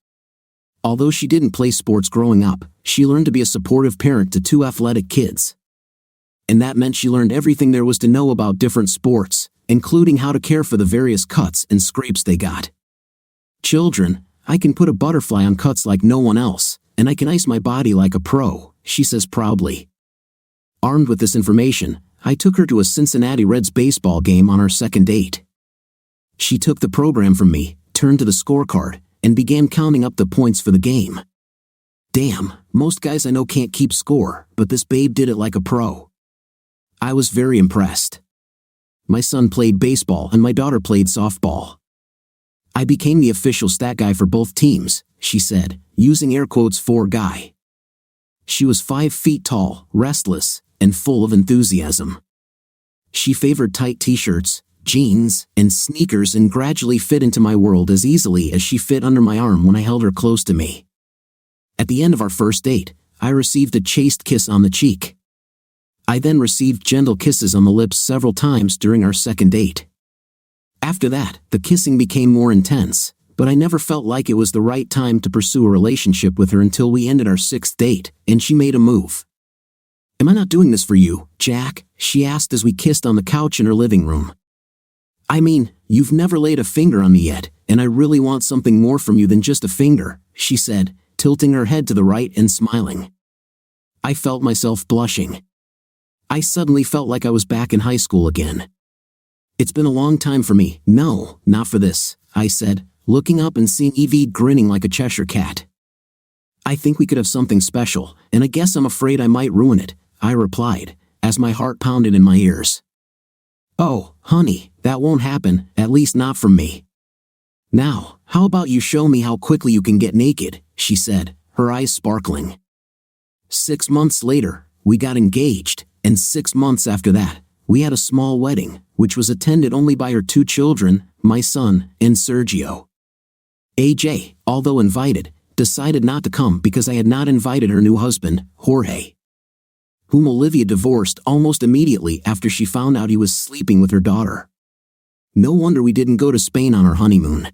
Although she didn't play sports growing up, she learned to be a supportive parent to 2 athletic kids. And that meant she learned everything there was to know about different sports, including how to care for the various cuts and scrapes they got. "Children, I can put a butterfly on cuts like no one else, and I can ice my body like a pro," she says proudly. Armed with this information, I took her to a Cincinnati Reds baseball game on our second date. She took the program from me, turned to the scorecard, and began counting up the points for the game. Damn, most guys I know can't keep score, but this babe did it like a pro. I was very impressed. My son played baseball and my daughter played softball. I became the official stat guy for both teams, she said, using air quotes for guy. She was 5 feet tall, restless, and full of enthusiasm. She favored tight t-shirts, jeans, and sneakers and gradually fit into my world as easily as she fit under my arm when I held her close to me. At the end of our first date, I received a chaste kiss on the cheek. I then received gentle kisses on the lips several times during our second date. After that, the kissing became more intense, but I never felt like it was the right time to pursue a relationship with her until we ended our 6th date, and she made a move. "Am I not doing this for you, Jack?" she asked as we kissed on the couch in her living room. "I mean, you've never laid a finger on me yet, and I really want something more from you than just a finger," she said, tilting her head to the right and smiling. I felt myself blushing. I suddenly felt like I was back in high school again. "It's been a long time for me." "No, not for this," I said, looking up and seeing Evie grinning like a Cheshire cat. "I think we could have something special, and I guess I'm afraid I might ruin it," I replied, as my heart pounded in my ears. "Oh, honey, that won't happen, at least not from me." "Now, how about you show me how quickly you can get naked," she said, her eyes sparkling. 6 months later, we got engaged, And 6 months after that, we had a small wedding, which was attended only by her 2 children, my son and Sergio. AJ, although invited, decided not to come because I had not invited her new husband, Jorge, whom Olivia divorced almost immediately after she found out he was sleeping with her daughter. No wonder we didn't go to Spain on our honeymoon.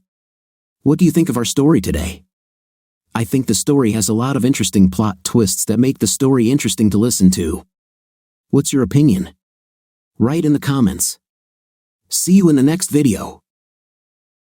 What do you think of our story today? I think the story has a lot of interesting plot twists that make the story interesting to listen to. What's your opinion? Write in the comments. See you in the next video.